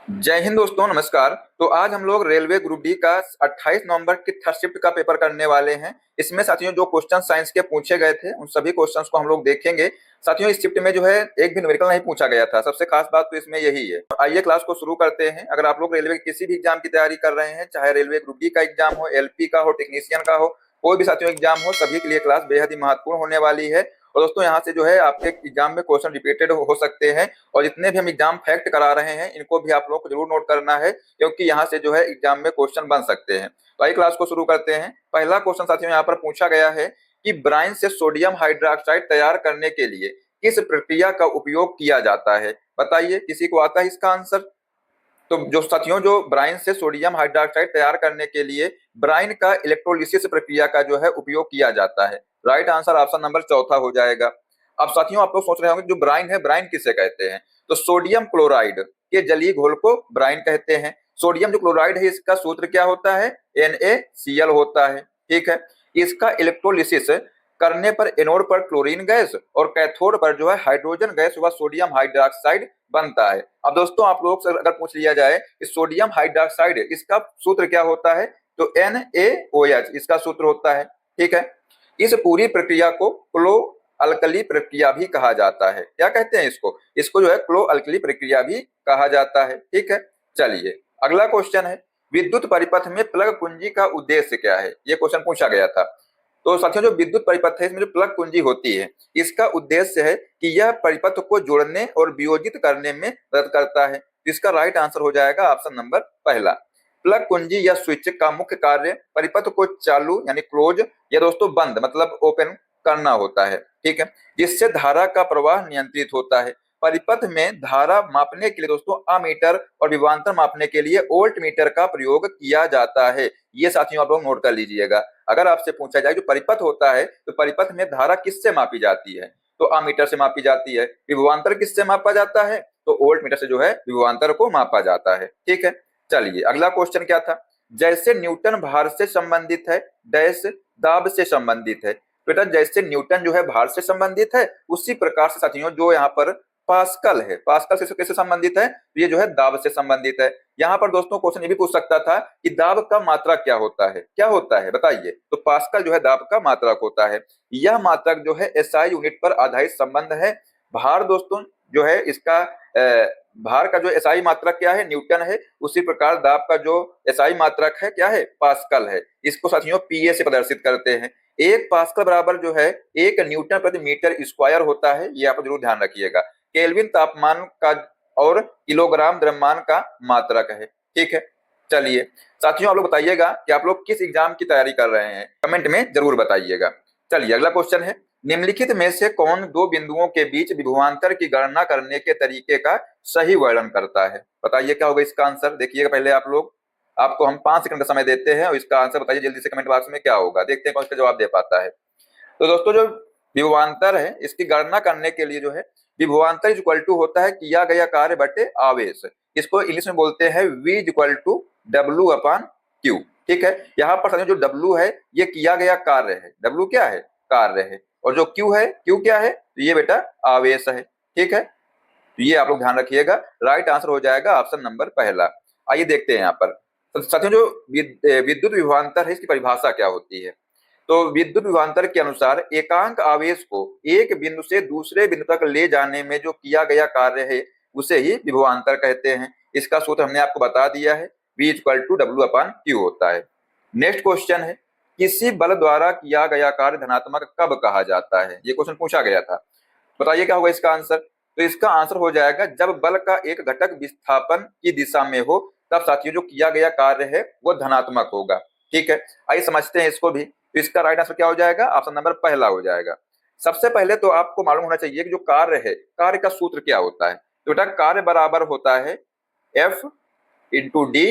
जय हिंद दोस्तों, नमस्कार। तो आज हम लोग रेलवे ग्रुप डी का 28 नवंबर की थर्ड शिफ्ट का पेपर करने वाले हैं। इसमें साथियों जो क्वेश्चन साइंस के पूछे गए थे उन सभी क्वेश्चंस को हम लोग देखेंगे। साथियों इस शिफ्ट में जो है एक भी न्यूमेरिकल नहीं पूछा गया था। सबसे खास बात तो इसमें यही है। तो आइए क्लास को शुरू करते हैं। अगर आप लोग रेलवे के किसी भी एग्जाम की तैयारी कर रहे हैं, चाहे रेलवे ग्रुप डी का एग्जाम हो, एलपी का हो, टेक्नीशियन का हो, कोई भी साथियों एग्जाम हो, सभी के लिए क्लास बेहद ही महत्वपूर्ण होने वाली है। और दोस्तों यहाँ से जो है आपके एग्जाम में क्वेश्चन रिपीटेड हो सकते हैं। और जितने भी हम एग्जाम फैक्ट करा रहे हैं इनको भी आप लोग को जरूर नोट करना है, क्योंकि यहाँ से जो है एग्जाम में क्वेश्चन बन सकते हैं। तो आइए क्लास को शुरू करते हैं। पहला क्वेश्चन साथियों यहाँ पर पूछा गया है कि ब्राइन से सोडियम हाइड्रोक्साइड तैयार करने के लिए किस प्रक्रिया का उपयोग किया जाता है? बताइए, किसी को आता है इसका आंसर? तो जो साथियों जो ब्राइन से सोडियम हाइड्रोक्साइड तैयार करने के लिए ब्राइन का इलेक्ट्रोलिसिस प्रक्रिया का जो है उपयोग किया जाता है। राइट आंसर ऑप्शन नंबर चौथा हो जाएगा। अब साथियों आप लोग सोच रहे होंगे जो ब्राइन है, ब्राइन किसे कहते हैं? तो सोडियम क्लोराइड के जलीय घोल को ब्राइन कहते हैं। सोडियम जो क्लोराइड है इसका सूत्र क्या होता है? NaCl होता है। ठीक है। इसका इलेक्ट्रोलिसिस करने पर एनोड पर क्लोरीन गैस और कैथोड पर जो है हाइड्रोजन गैस व सोडियम हाइड्रोक्साइड बनता है। अब दोस्तों आप लोग से अगर पूछ लिया जाए कि सोडियम हाइड्रोक्साइड इसका सूत्र क्या होता है, तो NaOH इसका सूत्र होता है। ठीक है। इस पूरी प्रक्रिया को क्लो अल्कली प्रक्रिया भी कहा जाता है। क्या कहते हैं इसको? इसको जो है क्लो अल्कली प्रक्रिया भी कहा जाता है। ठीक है। चलिए अगला क्वेश्चन है, विद्युत परिपथ में प्लग कुंजी का उद्देश्य क्या है? ये क्वेश्चन पूछा गया था। तो साथियों जो विद्युत परिपथ है इसमें जो प्लग कुंजी होती है इसका उद्देश्य है कि यह परिपथ को जोड़ने और वियोजित करने में मदद करता है। इसका राइट आंसर हो जाएगा ऑप्शन नंबर पहला। प्लग कुंजी या स्विच का मुख्य कार्य परिपथ को चालू यानी क्लोज या दोस्तों बंद मतलब ओपन करना होता है। ठीक है। जिससे धारा का प्रवाह नियंत्रित होता है। परिपथ में धारा मापने के लिए दोस्तों अमीटर और विभवांतर मापने के लिए वोल्ट मीटर का प्रयोग किया जाता है। ये साथियों आप लोग नोट कर लीजिएगा। अगर आपसे पूछा जाए जो परिपथ होता है तो परिपथ में धारा किससे मापी जाती है? तो अमीटर से मापी जाती है। विभवांतर किससे मापा जाता है? तो वोल्ट मीटर से जो है विभवांतर को मापा जाता है। ठीक है। चलिए अगला क्वेश्चन क्या था? जैसे न्यूटन भार से संबंधित है, डैश दाब से संबंधित है। बेटा जैसे न्यूटन जो है भार से संबंधित है उसी प्रकार से साथियों जो यहाँ पर पास्कल है, पास्कल से कैसे संबंधित है? तो ये जो है दाब से संबंधित है। यहाँ पर दोस्तों क्वेश्चन ये भी पूछ सकता था कि दाब का मात्रक क्या होता है? क्या होता है बताइए? तो पास्कल जो है दाब का मात्रक होता है। यह मात्रक जो है SI यूनिट पर आधारित संबंध है। भार दोस्तों जो है इसका भार का जो SI मात्रक क्या है? न्यूटन है। उसी प्रकार दाब का जो SI मात्रक है क्या है? पास्कल है। इसको साथियों PA से प्रदर्शित करते हैं। एक पास्कल बराबर जो है 1 न्यूटन प्रति मीटर स्क्वायर होता है। ये आप जरूर ध्यान रखिएगा। केल्विन तापमान का और किलोग्राम द्रव्यमान का मात्रक है। ठीक है। चलिए साथियों आप लोग बताइएगा कि आप लोग किस एग्जाम की तैयारी कर रहे हैं, कमेंट में जरूर बताइएगा। चलिए अगला क्वेश्चन है, निम्नलिखित में से कौन दो बिंदुओं के बीच विभवांतर की गणना करने के तरीके का सही वर्णन करता है? बताइए क्या होगा इसका आंसर। देखिएगा पहले आप लोग, आपको हम 5 सेकंड का समय देते हैं और इसका आंसर बताइए जल्दी से कमेंट बॉक्स में क्या होगा। देखते हैं कौन इसका जवाब दे पाता है। तो दोस्तों जो विभवांतर है इसकी गणना करने के लिए जो है विभवांतर इज इक्वल टू होता है किया गया कार्य बटे आवेश। इसको इंग्लिश में बोलते हैं V is equal to W/Q। ठीक है। यहाँ पर जो W है ये किया गया कार्य है। W क्या है? कार्य है। और जो Q है, Q क्या है? तो ये बेटा आवेश है। ठीक है। तो ये आप लोग ध्यान रखिएगा। राइट आंसर हो जाएगा ऑप्शन नंबर पहला। आइए देखते हैं यहाँ पर। तो साथियों जो विद्युत विभवांतर है इसकी परिभाषा क्या होती है? तो विद्युत विभवांतर के अनुसार एकांक आवेश को एक बिंदु से दूसरे बिंदु तक ले जाने में जो किया गया कार्य है उसे ही विभवांतर कहते हैं। इसका सूत्र हमने आपको बता दिया है, V इक्वल टू W/Q होता है। नेक्स्ट क्वेश्चन है, किसी बल द्वारा किया गया कार्य धनात्मक कब कहा जाता है? ये क्वेश्चन पूछा गया था। बताइए क्या होगा इसका आंसर। तो इसका आंसर हो जाएगा जब बल का एक घटक विस्थापन की दिशा में हो तब साथियों जो किया गया कार्य है वो धनात्मक होगा। ठीक है। आइए समझते हैं इसको भी। तो इसका राइट आंसर क्या हो जाएगा? ऑप्शन नंबर पहला हो जाएगा। सबसे पहले तो आपको मालूम होना चाहिए कि जो कार्य है, कार्य का सूत्र क्या होता है। तो बेटा कार्य बराबर होता है F/D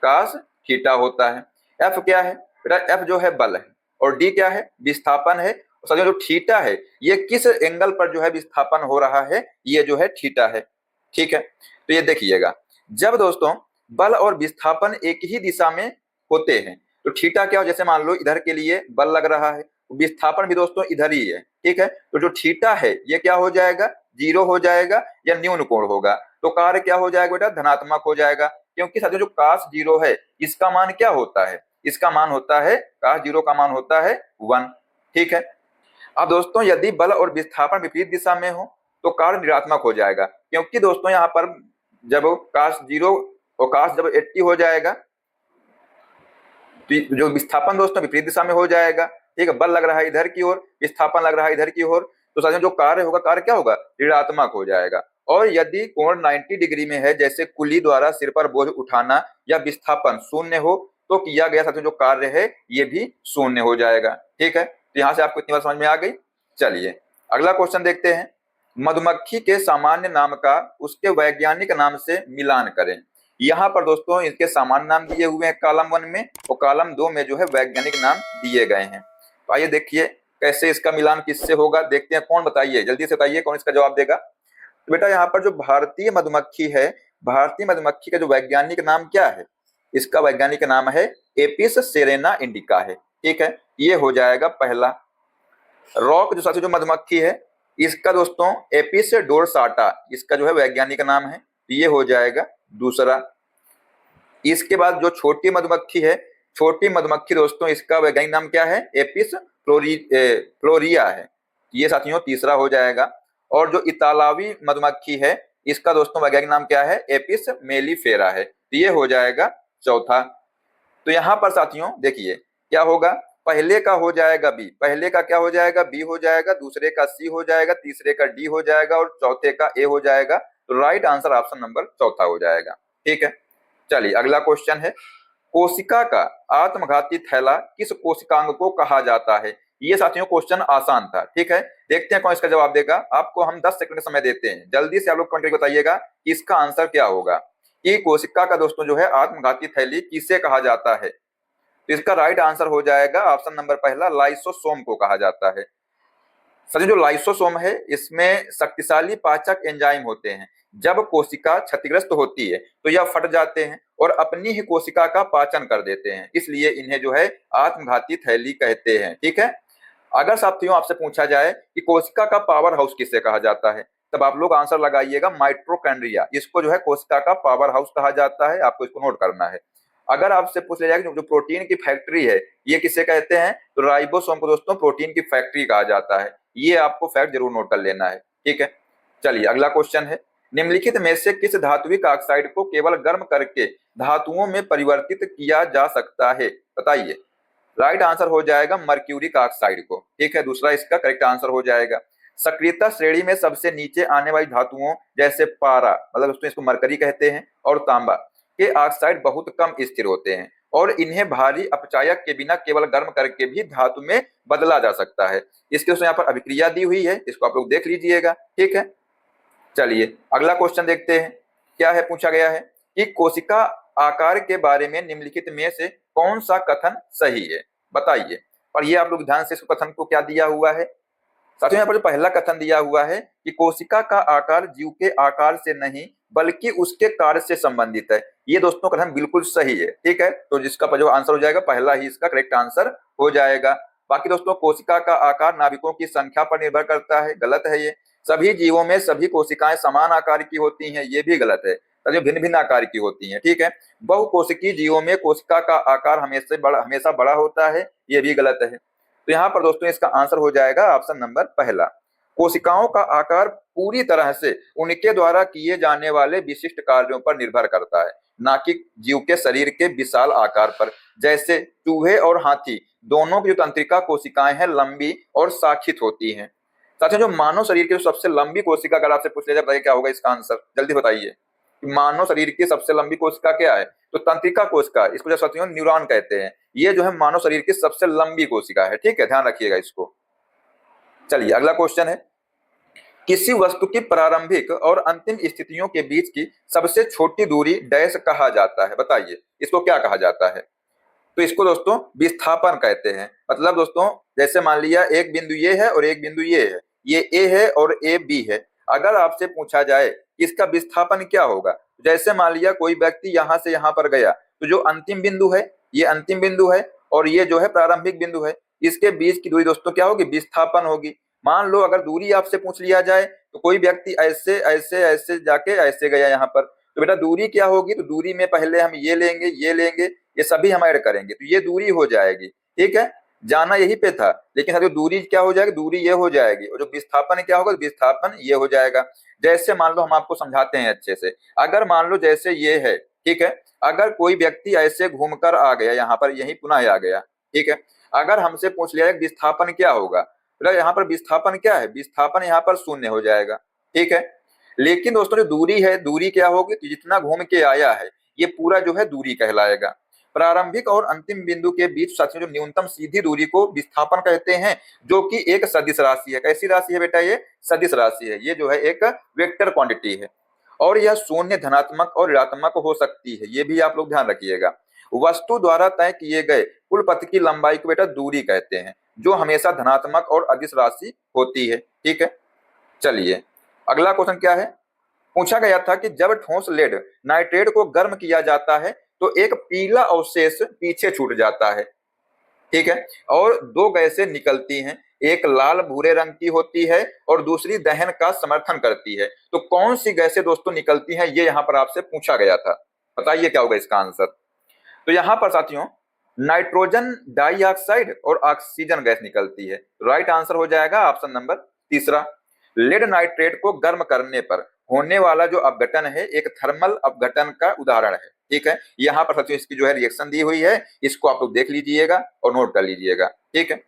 cos थीटा होता है। F क्या है बेटा? F जो है बल है और D क्या है? विस्थापन है। और जो थीटा है ये किस एंगल पर जो है विस्थापन हो रहा है? ये जो है थीटा है। ठीक है। तो ये देखिएगा, जब दोस्तों बल और विस्थापन एक ही दिशा में होते हैं तो थीटा क्या हो? जैसे मान लो इधर के लिए बल लग रहा है, विस्थापन भी दोस्तों इधर ही है। ठीक है। तो जो थीटा है ये क्या हो जाएगा? 0 हो जाएगा या न्यून कोण होगा। तो कार्य क्या हो जाएगा बेटा, धनात्मक हो जाएगा, क्योंकि साथियों जो cos 0 है इसका मान क्या होता है, इसका मान होता है, cos 0 का मान होता है 1। ठीक है। अब दोस्तों यदि बल और विस्थापन विपरीत दिशा में हो तो कार्य ऋणात्मक हो जाएगा, क्योंकि दोस्तों यहाँ पर जब cos 0 और cos जब 80 हो जाएगा तो जो विस्थापन दोस्तों विपरीत दिशा में हो जाएगा। ठीक है, बल लग रहा है इधर की ओर, विस्थापन लग रहा है इधर की ओर, तो साथियों जो कार्य होगा, कार्य क्या होगा, ऋणात्मक हो जाएगा। और यदि कोण 90 डिग्री में है, जैसे कुली द्वारा सिर पर बोझ उठाना या विस्थापन शून्य हो, तो किया गया साथियों जो कार्य है ये भी शून्य हो जाएगा। ठीक है, तो यहाँ से आपको इतनी बात समझ में आ गई। चलिए अगला क्वेश्चन देखते हैं। मधुमक्खी के सामान्य नाम का उसके वैज्ञानिक नाम से मिलान करें। यहाँ पर दोस्तों इसके सामान्य नाम दिए हुए हैं कॉलम 1 में, और कॉलम 2 में जो है वैज्ञानिक नाम दिए गए हैं। तो आइए देखिए कैसे इसका मिलान किससे होगा, देखते हैं। कौन बताइए, जल्दी से बताइए कौन इसका जवाब देगा। तो बेटा यहाँ पर जो भारतीय मधुमक्खी है, भारतीय मधुमक्खी का जो वैज्ञानिक नाम क्या है, इसका वैज्ञानिक नाम है एपिस सेरेना इंडिका है। ठीक है, ये हो जाएगा पहला। रॉक जो साथी जो मधुमक्खी है इसका दोस्तों एपिस डोरसाटा, इसका जो है वैज्ञानिक नाम है, ये हो जाएगा दूसरा। इसके बाद जो छोटी मधुमक्खी है, छोटी मधुमक्खी दोस्तों इसका वैज्ञानिक नाम क्या है, एपिस फ्लोरिया है, ये साथियों तीसरा हो जाएगा। और जो इतालवी मधुमक्खी है इसका दोस्तों वैज्ञानिक नाम क्या है, एपिस मेलिफेरा है, ये हो जाएगा चौथा। तो यहाँ पर साथियों देखिए क्या होगा, पहले का हो जाएगा बी, पहले का क्या हो जाएगा, बी हो जाएगा, दूसरे का सी हो जाएगा, तीसरे का डी हो जाएगा और चौथे का ए हो जाएगा। तो राइट आंसर ऑप्शन नंबर चौथा हो जाएगा। ठीक है, चलिए अगला क्वेश्चन है, कोशिका का आत्मघाती थैला किस कोशिकांग को कहा जाता है। ये साथियों क्वेश्चन आसान था। ठीक है, देखते हैं कौन इसका जवाब देगा। आपको हम 10 सेकंड का समय देते हैं, जल्दी से आप लोग कमेंट करके बताइएगा कि इसका आंसर क्या होगा, कि कोशिका का दोस्तों जो है आत्मघाती थैली किसे कहा जाता है। तो इसका राइट आंसर हो जाएगा ऑप्शन नंबर पहला, लाइसोसोम को कहा जाता है। सर जो लाइसोसोम है इसमें शक्तिशाली पाचक एंजाइम होते हैं, जब कोशिका क्षतिग्रस्त होती है तो यह फट जाते हैं और अपनी ही कोशिका का पाचन कर देते हैं, इसलिए इन्हें जो है आत्मघाती थैली कहते हैं। ठीक है, अगर साथियों आपसे पूछा जाए कि कोशिका का पावर हाउस किसे कहा जाता है, तब आप लोग आंसर लगाइएगा माइटोकॉन्ड्रिया, इसको जो है कोशिका का पावर हाउस कहा जाता है, आपको इसको नोट करना है। अगर आपसे पूछ लिया जाए कि जो प्रोटीन की फैक्ट्री है ये किसे कहते हैं, तो राइबोसोम को दोस्तों प्रोटीन की फैक्ट्री कहा जाता है, ये आपको फैक्ट जरूर नोट कर लेना है। ठीक है, चलिए अगला क्वेश्चन है, निम्नलिखित में से किस धात्विक ऑक्साइड को केवल गर्म करके धातुओं में परिवर्तित किया जा सकता है, बताइए। राइट आंसर हो जाएगा मर्क्यूरिक ऑक्साइड को। ठीक है, दूसरा इसका करेक्ट आंसर हो जाएगा। सक्रियता श्रेणी में सबसे नीचे आने वाली धातुओं जैसे पारा, मतलब दोस्तों इसको मरकरी कहते हैं, और तांबा के ऑक्साइड बहुत कम स्थिर होते हैं और इन्हें भारी अपचायक के बिना केवल गर्म करके भी धातु में बदला जा सकता है। इसके दोस्तों यहाँ पर अभिक्रिया दी हुई है, इसको आप लोग देख लीजिएगा। ठीक है, चलिए अगला क्वेश्चन देखते हैं, क्या है पूछा गया है कि कोशिका आकार के बारे में निम्नलिखित में से कौन सा कथन सही है, बताइए। और ये आप लोग ध्यान से इस कथन को क्या दिया हुआ है, साथियों यहाँ पर जो पहला कथन दिया हुआ है कि कोशिका का आकार जीव के आकार से नहीं बल्कि उसके कार्य से संबंधित है, ये दोस्तों कथन बिल्कुल सही है। ठीक है, तो जिसका जो आंसर हो जाएगा पहला ही इसका करेक्ट आंसर हो जाएगा। बाकी दोस्तों कोशिका का आकार नाभिकों की संख्या पर निर्भर करता है, गलत है ये। सभी जीवों में सभी कोशिकाएं समान आकार की होती हैं, ये भी गलत है, सभी भिन्न भिन्न आकार की होती हैं। ठीक है, बहुकोशिकीय जीवों में कोशिका का आकार हमेशा बड़ा होता है, ये भी गलत है। तो यहाँ पर दोस्तों इसका आंसर हो जाएगा ऑप्शन नंबर पहला, कोशिकाओं का आकार पूरी तरह से उनके द्वारा किए जाने वाले विशिष्ट कार्यों पर निर्भर करता है, ना कि जीव के शरीर के विशाल आकार पर। जैसे चूहे और हाथी दोनों की जो तंत्रिका कोशिकाएं हैं लंबी और शाखित होती हैं। साथियों जो मानव शरीर की सबसे लंबी कोशिका अगर आपसे पूछ लिया जाए क्या होगा इसका आंसर, जल्दी बताइए। मानव शरीर की सबसे लंबी कोशिका क्या है, तो तंत्रिका कोशिका, इसको जो साथियों न्यूरॉन कहते हैं, ये जो है मानव शरीर की सबसे लंबी कोशिका है। ठीक है, ध्यान रखिएगा इसको। चलिए अगला क्वेश्चन है, किसी वस्तु की प्रारंभिक और अंतिम स्थितियों के बीच की सबसे छोटी दूरी डैश कहा जाता है, बताइए इसको क्या कहा जाता है। तो इसको दोस्तों विस्थापन कहते हैं। मतलब दोस्तों जैसे मान लिया एक बिंदु ये है और एक बिंदु ये है, ये ए है और ए बी है। अगर आपसे पूछा जाए इसका विस्थापन क्या होगा, जैसे मान लिया कोई व्यक्ति यहाँ से यहाँ पर गया, तो जो अंतिम बिंदु है ये अंतिम बिंदु है और ये जो है प्रारंभिक बिंदु है, इसके बीच की दूरी दोस्तों क्या होगी, विस्थापन होगी। मान लो अगर दूरी आपसे पूछ लिया जाए तो कोई व्यक्ति ऐसे ऐसे ऐसे जाके ऐसे गया यहाँ पर, तो बेटा दूरी क्या होगी, तो दूरी में पहले हम ये लेंगे, ये सभी हम ऐड करेंगे तो ये दूरी हो जाएगी। ठीक है, जाना यही पे था, लेकिन साथियों दूरी क्या हो जाएगी, दूरी ये हो जाएगी, और जो विस्थापन क्या होगा, विस्थापन ये हो जाएगा। जैसे मान लो हम आपको समझाते हैं अच्छे से, अगर मान लो जैसे ये है, ठीक है, अगर कोई व्यक्ति ऐसे घूमकर आ गया यहाँ पर, यही पुनः आ गया, ठीक है, अगर हमसे पूछ लिया जाए विस्थापन क्या होगा, तो यहाँ पर विस्थापन क्या है, विस्थापन यहाँ पर शून्य हो जाएगा। ठीक है, लेकिन दोस्तों जो दूरी है, दूरी क्या होगी, तो जितना घूम के आया है ये पूरा जो है दूरी कहलाएगा। प्रारंभिक और अंतिम बिंदु के बीच साथियों जो न्यूनतम सीधी दूरी को विस्थापन कहते हैं, जो कि एक सदिश राशि है। कैसी राशि है बेटा, ये सदिश राशि है, ये जो है एक वेक्टर क्वांटिटी है, और यह शून्य, धनात्मक और ऋणात्मक हो सकती है, ये भी आप लोग ध्यान रखिएगा। वस्तु द्वारा तय किए गए कुल पथ की लंबाई को बेटा दूरी कहते हैं, जो हमेशा धनात्मक और अदिश राशि होती है। ठीक है, चलिए अगला क्वेश्चन क्या है, पूछा गया था कि जब ठोस लेड नाइट्रेट को गर्म किया जाता है तो एक पीला अवशेष पीछे छूट जाता है। ठीक है, और दो गैसें निकलती हैं, एक लाल भूरे रंग की होती है और दूसरी दहन का समर्थन करती है, तो कौन सी गैसें दोस्तों निकलती हैं, ये यहाँ पर आपसे पूछा गया था, बताइए क्या होगा इसका आंसर। तो यहाँ पर साथियों नाइट्रोजन डाइऑक्साइड और ऑक्सीजन गैस निकलती है, राइट आंसर हो जाएगा ऑप्शन नंबर तीसरा। लेड नाइट्रेट को गर्म करने पर होने वाला जो अपघटन है एक थर्मल अपघटन का उदाहरण है। ठीक है, यहाँ पर साथियों इसकी जो है रिएक्शन दी हुई है, इसको आप लोग देख लीजिएगा और नोट कर लीजिएगा। ठीक है,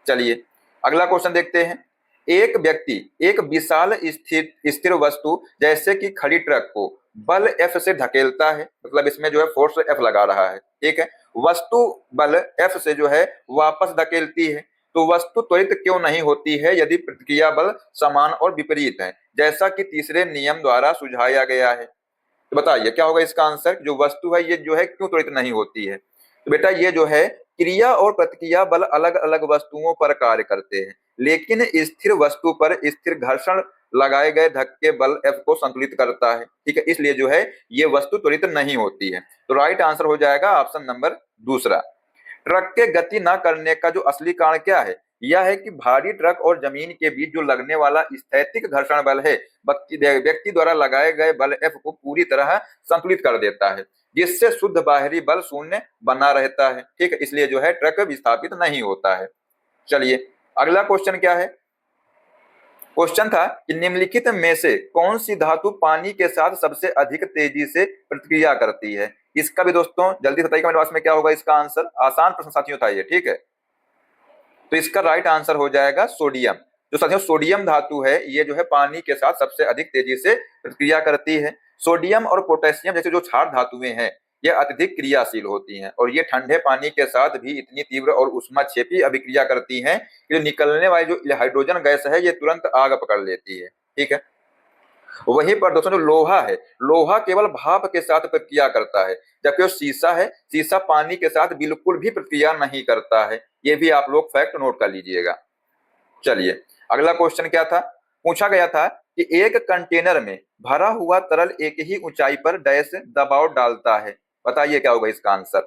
चलिए अगला क्वेश्चन देखते हैं। एक व्यक्ति एक विशाल स्थिर वस्तु जैसे कि खड़ी ट्रक को बल F से धकेलता है, मतलब इसमें जो है फोर्स F लगा रहा है। ठीक है, वस्तु बल F से जो है वापस धकेलती है, तो वस्तु त्वरित क्यों नहीं होती है यदि प्रतिक्रिया बल समान और विपरीत है, जैसा कि तीसरे नियम द्वारा सुझाया गया है। तो बताइए क्या होगा इसका आंसर, जो वस्तु है ये जो है क्यों त्वरित नहीं होती है। तो बेटा ये जो है क्रिया और प्रतिक्रिया बल अलग अलग वस्तुओं पर कार्य करते हैं, लेकिन स्थिर वस्तु पर स्थिर घर्षण लगाए गए धक्के बल F को संतुलित करता है। ठीक है, इसलिए जो है ये वस्तु त्वरित नहीं होती है, तो राइट आंसर हो जाएगा ऑप्शन नंबर दूसरा। ट्रक के गति न करने का जो असली कारण क्या है, यह है कि भारी ट्रक और जमीन के बीच जो लगने वाला स्थैतिक घर्षण बल है व्यक्ति द्वारा लगाए गए बल F को पूरी तरह संतुलित कर देता है, जिससे शुद्ध बाहरी बल शून्य बना रहता है। ठीक है, इसलिए जो है ट्रक विस्थापित नहीं होता है। चलिए अगला क्वेश्चन क्या है, क्वेश्चन था कि निम्नलिखित में से कौन सी धातु पानी के साथ सबसे अधिक तेजी से प्रतिक्रिया करती है। इसका भी दोस्तों जल्दी बताइए कमेंट बॉक्स में क्या होगा इसका आंसर, आसान प्रश्न साथियों था ये। ठीक है, तो इसका राइट आंसर हो जाएगा सोडियम। जो साथियों सोडियम धातु है ये जो है पानी के साथ सबसे अधिक तेजी से प्रतिक्रिया करती है। सोडियम और पोटेशियम जैसे जो क्षार धातुएं हैं ये अत्यधिक क्रियाशील होती हैं, और ये ठंडे पानी के साथ भी इतनी तीव्र और उष्माक्षेपी अभिक्रिया करती हैं कि जो निकलने वाली जो हाइड्रोजन गैस है ये तुरंत आग पकड़ लेती है। ठीक है, वहीं पर दोस्तों जो लोहा है, लोहा केवल भाप के साथ प्रतिक्रिया करता है, जबकि जो शीशा है, शीशा पानी के साथ बिल्कुल भी प्रतिक्रिया नहीं करता है। ये भी आप लोग फैक्ट नोट कर लीजिएगा। चलिए अगला क्वेश्चन क्या था, पूछा गया था कि एक कंटेनर में भरा हुआ तरल एक ही ऊंचाई पर डैश दबाव डालता है, बताइए क्या होगा इसका आंसर।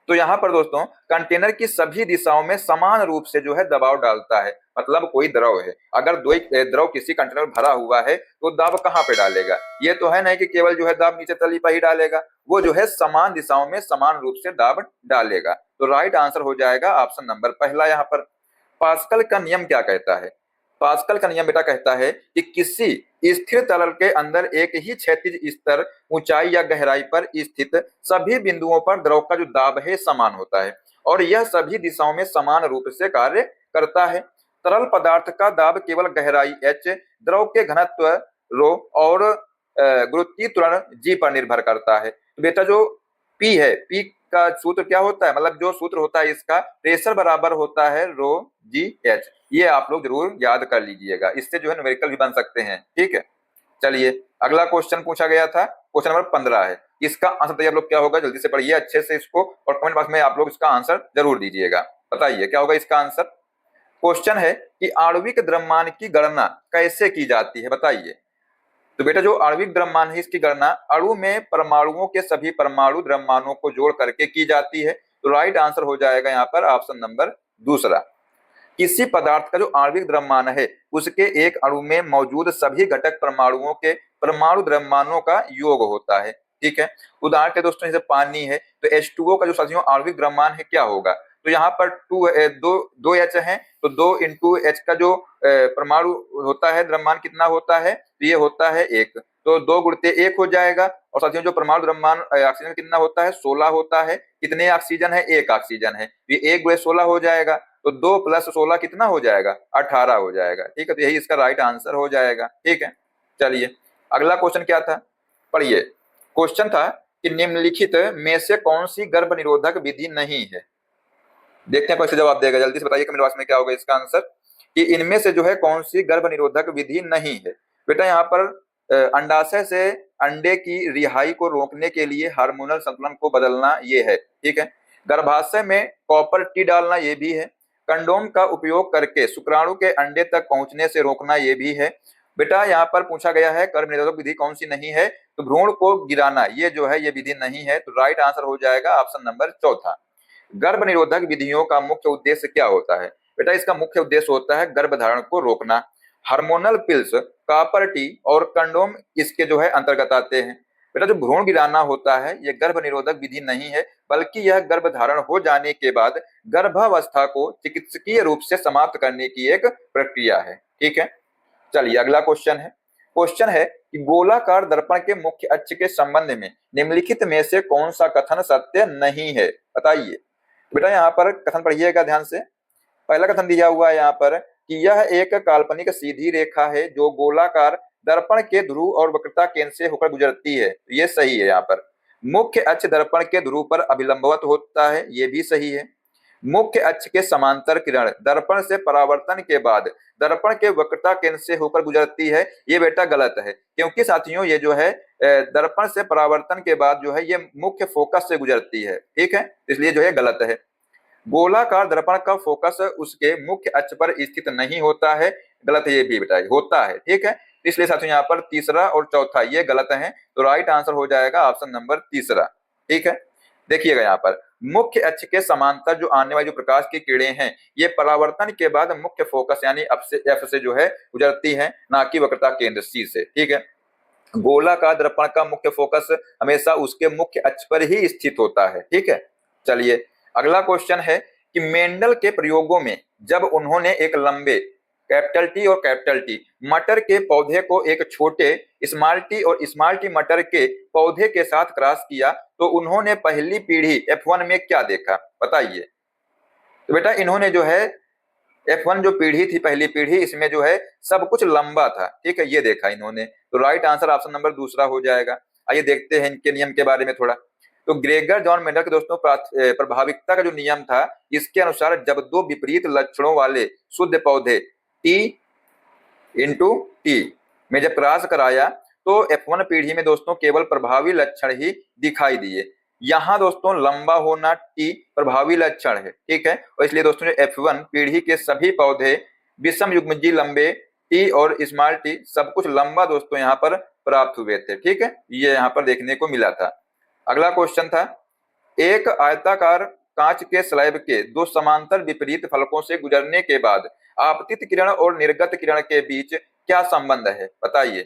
तो यहाँ पर दोस्तों कंटेनर की सभी दिशाओं में समान रूप से जो है दबाव डालता है, मतलब कोई द्रव है, अगर द्रव किसी कंटेनर में भरा हुआ है तो दाब कहाँ पे डालेगा, ये तो है नहीं कि केवल जो है दाब नीचे तली पर ही डालेगा, वो जो है समान दिशाओं में समान रूप से दाब डालेगा। तो राइट आंसर हो जाएगा ऑप्शन नंबर पहला। यहाँ पर पास्कल का नियम क्या कहता है, पास्कल का नियम बेटा कहता है कि किसी स्थिर तरल के अंदर एक ही क्षैतिज स्तर, ऊंचाई या गहराई पर स्थित सभी बिंदुओं पर द्रव का जो दाब है समान होता है, और यह सभी दिशाओं में समान रूप से कार्य करता है। तरल पदार्थ का दाब केवल गहराई h, द्रव के घनत्व रो और गुरुत्वीय त्वरण g पर निर्भर करता है। तो बेटा जो P है, P का सूत्र क्या होता है, मतलब जो सूत्र होता है इसका, प्रेशर बराबर होता है रो जी एच, ये आप लोग जरूर याद कर लीजिएगा, इससे जो है न्यूमेरिकल भी बन सकते हैं। ठीक है, चलिए अगला क्वेश्चन पूछा गया था, क्वेश्चन नंबर 15 है, इसका आंसर बताइए आप लोग क्या होगा, जल्दी से पढ़िए अच्छे से इसको और कमेंट बॉक्स में आप लोग इसका आंसर जरूर दीजिएगा। बताइए क्या होगा इसका आंसर। क्वेश्चन है कि आणविक द्रव्यमान की गणना कैसे की जाती है, बताइए। तो बेटा जो आणविक द्रव्यमान है इसकी गणना अणु में परमाणुओं के सभी परमाणु द्रव्यमानों को जोड़ करके की जाती है। तो राइट आंसर हो जाएगा यहाँ पर ऑप्शन नंबर दूसरा। किसी पदार्थ का जो आणविक द्रव्यमान है उसके एक अणु में मौजूद सभी घटक परमाणुओं के परमाणु द्रव्यमानों का योग होता है। ठीक है, उदाहरण के दोस्तों जैसे पानी है तो H2O का जो साथियों आणविक द्रव्यमान है क्या होगा, तो यहाँ पर दो एच है तो 2 × H का जो परमाणु होता है द्रव्यमान कितना होता है, तो ये होता है 1, तो 2 × 1 हो जाएगा। और साथियों जो परमाणु द्रव्यमान ऑक्सीजन कितना होता है 16 होता है, कितने ऑक्सीजन है 1 ऑक्सीजन है, ये 1 × 16 हो जाएगा, तो 2 + 16 कितना हो जाएगा 18 हो जाएगा। ठीक है, तो यही इसका राइट आंसर हो जाएगा। ठीक है, चलिए अगला क्वेश्चन क्या था, पढ़िए। क्वेश्चन था कि निम्नलिखित में से कौन सी गर्भ निरोधक विधि नहीं है। देखते हैं कैसे जवाब देगा, जल्दी से बताइए कमेंट बॉक्स में क्या होगा इसका आंसर, कि इनमें से जो है कौन सी गर्भ निरोधक विधि नहीं है। बेटा यहाँ पर अंडाशय से अंडे की रिहाई को रोकने के लिए हार्मोनल संतुलन को बदलना ये है। ठीक है, गर्भाशय में कॉपर टी डालना ये भी है, कंडोम का उपयोग करके शुक्राणु के अंडे तक पहुंचने से रोकना ये भी है। बेटा यहाँ पर पूछा गया है गर्भ निरोधक विधि कौन सी नहीं है, तो भ्रूण को गिराना ये जो है ये विधि नहीं है, तो राइट आंसर हो जाएगा ऑप्शन नंबर चौथा। गर्भ निरोधक विधियों का मुख्य उद्देश्य क्या होता है, बेटा इसका मुख्य उद्देश्य होता है गर्भधारण को रोकना। हार्मोनल पिल्स, कॉपर टी और कंडोम इसके जो है अंतर्गत आते हैं। बेटा जो भ्रूण गिराना होता है यह गर्भ निरोधक विधि नहीं है, बल्कि यह गर्भधारण हो जाने के बाद गर्भावस्था को चिकित्सकीय रूप से समाप्त करने की एक प्रक्रिया है। ठीक है, चलिए अगला क्वेश्चन है कि गोलाकार दर्पण के मुख्य अक्ष के संबंध में निम्नलिखित में से कौन सा कथन सत्य नहीं है, बताइए। बेटा यहाँ पर कथन पढ़िएगा ध्यान से। पहला कथन दिया हुआ है यहाँ पर कि यह एक काल्पनिक सीधी रेखा है जो गोलाकार दर्पण के ध्रुव और वक्रता केंद्र से होकर गुजरती है, ये सही है। यहाँ पर मुख्य अक्ष दर्पण के ध्रुव पर अभिलंबवत होता है, ये भी सही है। मुख्य अक्ष के समांतर किरण दर्पण से परावर्तन के बाद दर्पण के वक्रता केंद्र से होकर गुजरती है, ये बेटा गलत है, क्योंकि साथियों ये जो है दर्पण से परावर्तन के बाद जो है ये मुख्य फोकस से गुजरती है। ठीक है, इसलिए जो है गलत है। गोलाकार दर्पण का फोकस उसके मुख्य अक्ष पर स्थित नहीं होता है, गलत ये भी बेटा होता है। ठीक है, इसलिए साथियों यहाँ पर तीसरा और चौथा ये गलत है, तो राइट आंसर हो जाएगा ऑप्शन नंबर तीसरा। ठीक है, देखिएगा यहाँ पर मुख्य अक्ष के समांतर जो आने वाली जो प्रकाश की किरणें हैं ये परावर्तन के बाद मुख्य फोकस यानी एफ से जो है गुजरती है, ना कि वक्रता केंद्र सी से। ठीक है, गोलाकार दर्पण का मुख्य फोकस हमेशा उसके मुख्य अक्ष पर ही स्थित होता है। ठीक है, चलिए अगला क्वेश्चन है कि मेंडल के प्रयोगों में जब उन्होंने एक लंबे कैपिटल टी और कैपिटल टी मटर के पौधे को एक छोटे स्मॉल टी और स्मॉल टी मटर के पौधे के साथ क्रॉस किया तो उन्होंने पहली पीढ़ी F1 में क्या देखा, बताइए। तो बेटा इन्होंने जो है F1 जो पीढ़ी थी पहली पीढ़ी इसमें जो है सब कुछ लंबा था। ठीक है, ये देखा इन्होंने, तो राइट आंसर ऑप्शन नंबर दूसरा हो जाएगा। आइए देखते हैं इनके नियम के बारे में थोड़ा। तो ग्रेगर जॉन मेंडल के दोस्तों प्रभाविकता का जो नियम था इसके अनुसार जब दो विपरीत लक्षणों वाले शुद्ध पौधे T/T में जब क्रॉस कराया तो F1 पीढ़ी में दोस्तों केवल प्रभावी लक्षण ही दिखाई दिए। यहाँ दोस्तों लंबा होना T प्रभावी लक्षण है। ठीक है, और इसलिए दोस्तों जो F1 पीढ़ी के सभी पौधे विषम युग्मजीय लंबे T और स्मॉल टी सब कुछ लंबा दोस्तों यहाँ पर प्राप्त हुए थे। ठीक है, ये यहाँ पर देखने को मिला था। अगला क्वेश्चन था एक आयताकार कांच के स्लैब के दो समांतर विपरीत फलकों से गुजरने के बाद आपतित किरण और निर्गत किरण के बीच क्या संबंध है, बताइए।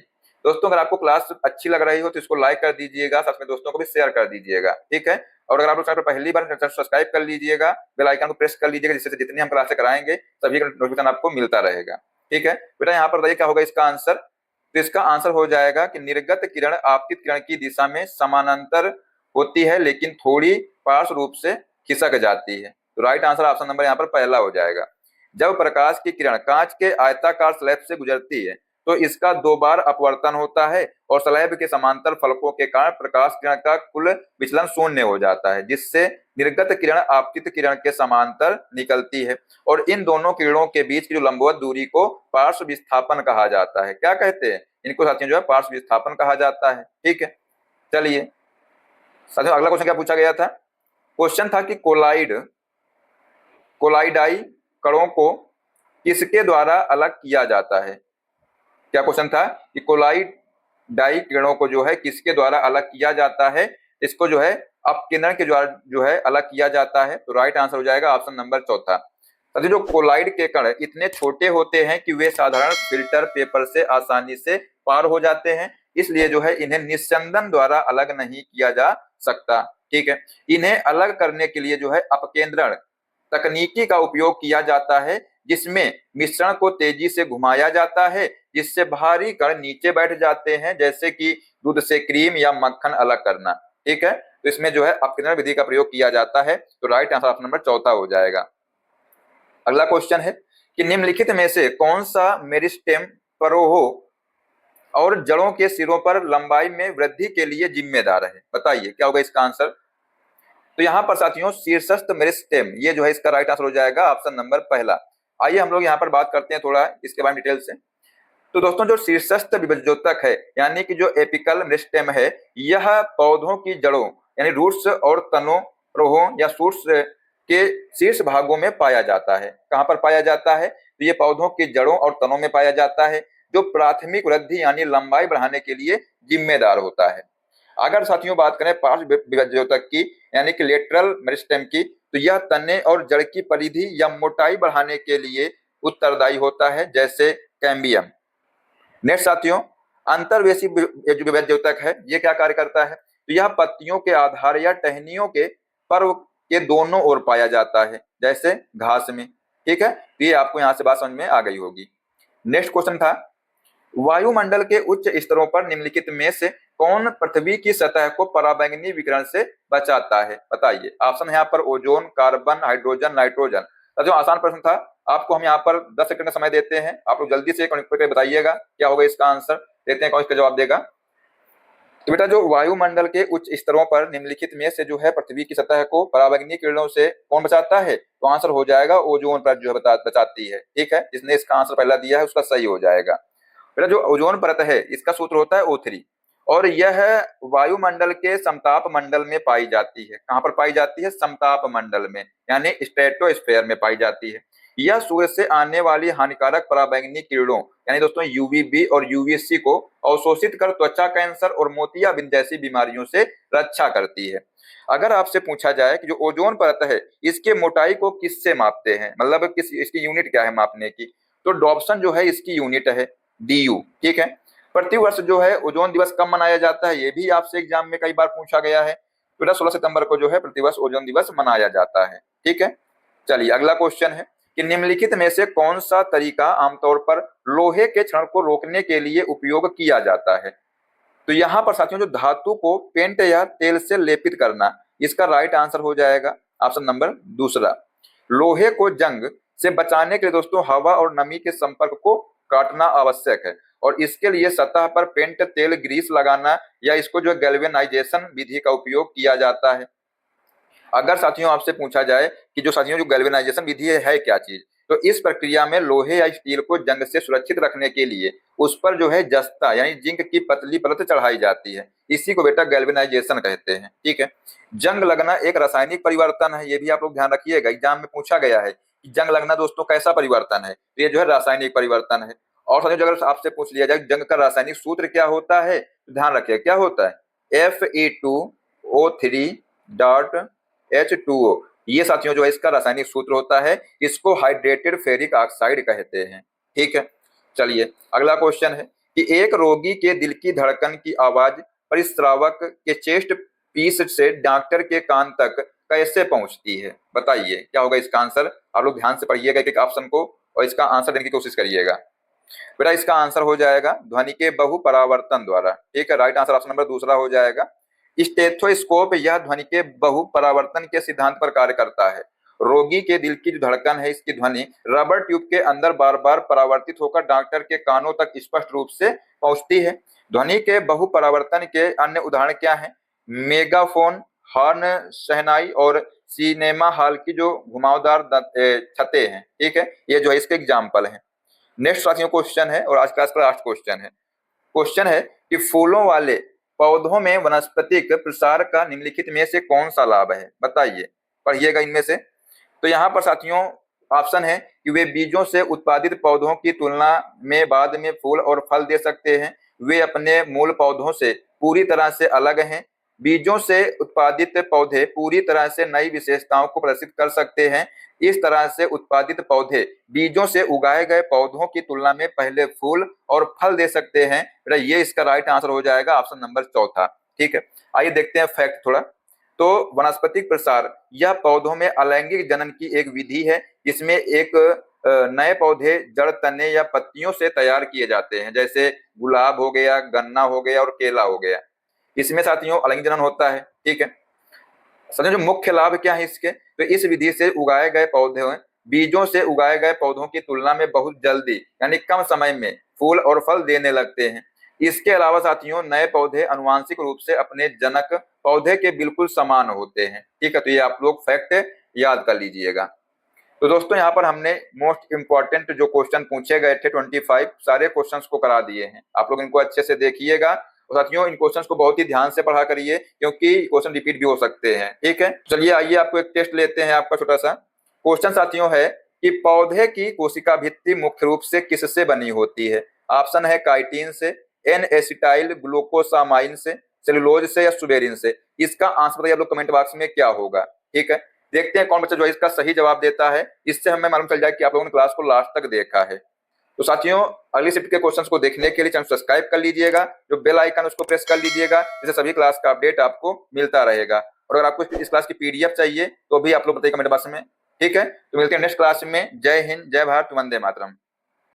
दोस्तों अगर आपको क्लास अच्छी लग रही हो तो इसको लाइक कर दीजिएगा, साथ में दोस्तों को भी शेयर कर दीजिएगा। ठीक है, और अगर आप लोग चैनल पर पहली बार सब्सक्राइब कर लीजिएगा, बेल आइकन को प्रेस कर लीजिएगा, जिससे जितनी हम क्लासें कराएंगे सभी का नोटिफिकेशन आपको मिलता रहेगा। ठीक है बेटा, यहाँ पर बताइए क्या होगा इसका आंसर। तो इसका आंसर हो जाएगा कि निर्गत किरण आपतित किरण की दिशा में समानांतर होती है लेकिन थोड़ी पार्श्व रूप से खिसक जाती है। तो राइट आंसर ऑप्शन नंबर यहाँ पर पहला हो जाएगा। जब प्रकाश की किरण कांच के आयताकार स्लैब से गुजरती है तो इसका 2 बार अपवर्तन होता है और स्लैब के समांतर फलकों के कारण प्रकाश किरण का कुल विचलन शून्य हो जाता है, जिससे निर्गत किरण आपतित किरण के समांतर निकलती है और इन दोनों किरणों के बीच की जो लंबवत दूरी को पार्श्व विस्थापन कहा जाता है। क्या कहते हैं इनको साथियों, जो है पार्श्व विस्थापन कहा जाता है। ठीक है, चलिए साथियों अगला क्वेश्चन क्या पूछा गया था। क्वेश्चन था कि कोलाइडाई कणों को किसके द्वारा अलग किया जाता है। क्या क्वेश्चन था कि कोलाइडाई किरणों को जो है किसके द्वारा अलग किया जाता है, इसको जो है अपकिरण के द्वारा जो है अलग किया जाता है। तो राइट आंसर हो जाएगा ऑप्शन नंबर चौथा। साथियों जो कोलाइड के कण इतने छोटे होते हैं कि वे साधारण फिल्टर पेपर से आसानी से पार हो जाते हैं, इसलिए जो है इन्हें निस्यंदन द्वारा अलग नहीं किया जा सकता। ठीक है, इन्हें अलग करने के लिए जो है अपकेंद्रण तकनीकी का उपयोग किया जाता है, जिसमें मिश्रण को तेजी से घुमाया जाता है, जिससे बाहरी कण नीचे बैठ जाते हैं, जैसे कि दूध से क्रीम या मक्खन अलग करना। ठीक है, तो इसमें जो है अपकेंद्रण विधि का प्रयोग किया जाता है। तो राइट आंसर ऑप्शन नंबर चौथा हो जाएगा। अगला क्वेश्चन है कि निम्नलिखित में से कौन सा मेरिस्टेम परोहो और जड़ों के सिरों पर लंबाई में वृद्धि के लिए जिम्मेदार है? बताइए क्या होगा इसका आंसर। तो यहाँ पर साथियों शीर्षस्थ मेरिस्टेम, ये जो है इसका राइट आंसर हो जाएगा ऑप्शन नंबर पहला। आइए हम लोग यहाँ पर बात करते हैं थोड़ा इसके बारे में डिटेल से। तो दोस्तों जो शीर्षस्थ विभज्योतक है यानी कि जो एपिकल मेरिस्टेम है, यह पौधों की जड़ों यानी रूट्स और तनों रोहों या शूट्स के शीर्ष भागों में पाया जाता है। कहाँ पर पाया जाता है? तो ये पौधों की जड़ों और तनों में पाया जाता है, जो प्राथमिक वृद्धि यानी लंबाई बढ़ाने के लिए जिम्मेदार होता है। अगर साथियों बात करें पार्श्व विभज्योतक की यानी कि लेटरल मेरिस्टेम की, तो यह तने और जड़ की परिधि या मोटाई बढ़ाने के लिए उत्तरदायी होता है, जैसे कैम्बियम। नेक्स्ट साथियों अंतर्वेशी विभज्योतक है, ये क्या कार्य करता है? तो यह पत्तियों के आधार या टहनियों के पर्व के दोनों ओर पाया जाता है, जैसे घास में। ठीक है, तो ये आपको यहाँ से बात समझ में आ गई होगी। नेक्स्ट क्वेश्चन था वायुमंडल के उच्च स्तरों पर निम्नलिखित में से कौन पृथ्वी की सतह को पराबैंगनी विकिरण से बचाता है? बताइए। ऑप्शन है यहाँ पर ओजोन, कार्बन, हाइड्रोजन, नाइट्रोजन। जो आसान प्रश्न था, आपको हम यहाँ पर 10 सेकंड का समय देते हैं, आप लोग जल्दी से बताइएगा क्या होगा इसका आंसर। देखते हैं कौन इसका जवाब देगा। तो बेटा जो वायुमंडल के उच्च स्तरों पर निम्नलिखित में से जो है पृथ्वी की सतह को पराबैंगनी किरणों से कौन बचाता है? तो आंसर हो जाएगा ओजोन परत जो है बचाती है। ठीक है, जिसने इसका आंसर पहला दिया है उसका सही हो जाएगा। बेटा जो ओजोन परत है इसका सूत्र होता है O3 और यह वायुमंडल के समताप मंडल में पाई जाती है। कहां पर पाई जाती है? समताप मंडल में यानी स्ट्रेटोस्फेयर में पाई जाती है। यह सूर्य से आने वाली हानिकारक पराबैंगनी किरणों यानी दोस्तों यूवीबी और यूवीसी को अवशोषित कर त्वचा कैंसर और मोतियाबिंद जैसी बीमारियों से रक्षा करती है। अगर आपसे पूछा जाए कि जो ओजोन परत है इसके मोटाई को किससे मापते हैं, मतलब किस इसकी यूनिट क्या है मापने की, तो डॉप्सन जो है इसकी यूनिट है DU। ठीक है, प्रतिवर्ष जो है ओजोन दिवस कब मनाया जाता है? ये भी आपसे एग्जाम में कई बार पूछा गया है। तो 16 सितंबर को जो है प्रतिवर्ष ओजोन दिवस मनाया जाता है। ठीक है, चलिए अगला क्वेश्चन है कि निम्नलिखित में से कौन सा तरीका आमतौर पर लोहे के क्षरण को रोकने के लिए उपयोग किया जाता है? तो यहाँ पर साथियों जो धातु को पेंट या तेल से लेपित करना, इसका राइट आंसर हो जाएगा ऑप्शन नंबर दूसरा। लोहे को जंग से बचाने के लिए दोस्तों हवा और नमी के संपर्क को काटना आवश्यक है और इसके लिए सतह पर पेंट, तेल, ग्रीस लगाना या इसको जो गैल्वेनाइजेशन विधि का उपयोग किया जाता है। अगर साथियों आपसे पूछा जाए कि जो साथियों जो गैल्वेनाइजेशन विधि है क्या चीज, तो इस प्रक्रिया में लोहे या स्टील को जंग से सुरक्षित रखने के लिए उस पर जो है जस्ता यानी जिंक की पतली परत चढ़ाई जाती है। इसी को बेटा गैल्वेनाइजेशन कहते हैं। ठीक है, जंग लगना एक रासायनिक परिवर्तन है, ये भी आप लोग ध्यान रखिएगा, एग्जाम में पूछा गया है कि जंग लगना दोस्तों कैसा परिवर्तन है, तो ये जो है रासायनिक परिवर्तन है। और साथियों अगर आपसे पूछ लिया जाए जंग का रासायनिक सूत्र क्या होता है, तो ध्यान रखिए क्या होता है Fe2O3.H2O। ये साथियों जो है इसका रासायनिक सूत्र होता है, इसको हाइड्रेटेड फेरिक ऑक्साइड कहते हैं। ठीक है, चलिए अगला क्वेश्चन है कि एक रोगी के दिल की धड़कन की आवाज परिस्रावक के चेस्ट पीस से डॉक्टर के कान तक कैसे पहुंचती है? बताइए क्या होगा इसका आंसर। आप लोग ध्यान से पढ़िएगा एक ऑप्शन को और इसका आंसर देने की कोशिश करिएगा। बेटा इसका आंसर हो जाएगा ध्वनि के बहुपरावर्तन द्वारा। ठीक है, राइट आंसर ऑप्शन नंबर दूसरा हो जाएगा। स्टेथोस्कोप यह ध्वनि के बहुपरावर्तन के सिद्धांत पर कार्य करता है। रोगी के दिल की जो धड़कन है इसकी ध्वनि रबर ट्यूब के अंदर बार बार परावर्तित होकर डॉक्टर के कानों तक स्पष्ट रूप से पहुंचती है। ध्वनि के बहुपरावर्तन के अन्य उदाहरण क्या हैं? मेगाफोन, हॉर्न, शहनाई और सिनेमा हॉल की जो घुमावदार छतें हैं। ठीक है, ये जो है इसके एग्जाम्पल हैं। नेक्स्ट साथियों क्वेश्चन है और आज क्लास का लास्ट क्वेश्चन है कि फूलों वाले पौधों में वनस्पतिक प्रसार का निम्नलिखित में से कौन सा लाभ है? बताइए, पढ़िएगा इनमें से। तो यहाँ पर साथियों ऑप्शन है कि वे बीजों से उत्पादित पौधों की तुलना में बाद में फूल और फल दे सकते हैं। वे अपने मूल पौधों से पूरी तरह से अलग हैं। बीजों से उत्पादित पौधे पूरी तरह से नई विशेषताओं को प्रदर्शित कर सकते हैं। इस तरह से उत्पादित पौधे बीजों से उगाए गए पौधों की तुलना में पहले फूल और फल दे सकते हैं। बेटा ये इसका राइट आंसर हो जाएगा, ऑप्शन नंबर चौथा। ठीक है, आइए देखते हैं फैक्ट थोड़ा। तो वनस्पतिक प्रसार यह पौधों में अलैंगिक जनन की एक विधि है। इसमें एक नए पौधे जड़, तने या पत्तियों से तैयार किए जाते हैं, जैसे गुलाब हो गया, गन्ना हो गया और केला हो गया। इसमें साथियों अलैंगिक जनन होता है। ठीक है, साथियों जो मुख्य लाभ क्या है इसके, तो इस विधि से उगाए गए पौधे बीजों से उगाए गए पौधों की तुलना में बहुत जल्दी यानी कम समय में फूल और फल देने लगते हैं। इसके अलावा साथियों नए पौधे अनुवांशिक रूप से अपने जनक पौधे के बिल्कुल समान होते हैं। ठीक है, तो ये आप लोग फैक्ट याद कर लीजिएगा। तो दोस्तों यहाँ पर हमने मोस्ट इंपॉर्टेंट जो क्वेश्चन पूछे गए थे 25 सारे क्वेश्चंस को करा दिए हैं। आप लोग इनको अच्छे से देखिएगा और साथियों इन क्वेश्चंस को बहुत ही ध्यान से पढ़ा करिए, क्योंकि क्वेश्चन रिपीट भी हो सकते हैं। ठीक है, चलिए आइए आपको एक टेस्ट लेते हैं। आपका छोटा सा क्वेश्चन साथियों है कि पौधे की कोशिका भित्ति मुख्य रूप से किससे बनी होती है। ऑप्शन है काइटिन से, एन एसिटाइल ग्लूकोसामाइन से, सेलुलोज से या सुबेरिन से। इसका आंसर बताइए आप लोग कमेंट बॉक्स में क्या होगा। ठीक है, देखते हैं कौन बच्चा जो है इसका सही जवाब देता है। इससे हमें मालूम चल जाए कि आप लोगों ने क्लास को लास्ट तक देखा है। तो साथियों अगली शिफ्ट के क्वेश्चंस को देखने के लिए चैनल सब्सक्राइब कर लीजिएगा, जो बेल आइकन उसको प्रेस कर लीजिएगा, जिससे सभी क्लास का अपडेट आपको मिलता रहेगा। और अगर आपको इस क्लास की पीडीएफ चाहिए तो भी आप लोग बताइए कमेंट बॉक्स में। ठीक है, तो मिलते हैं नेक्स्ट क्लास में। जय हिंद, जय भारत, वंदे मातरम।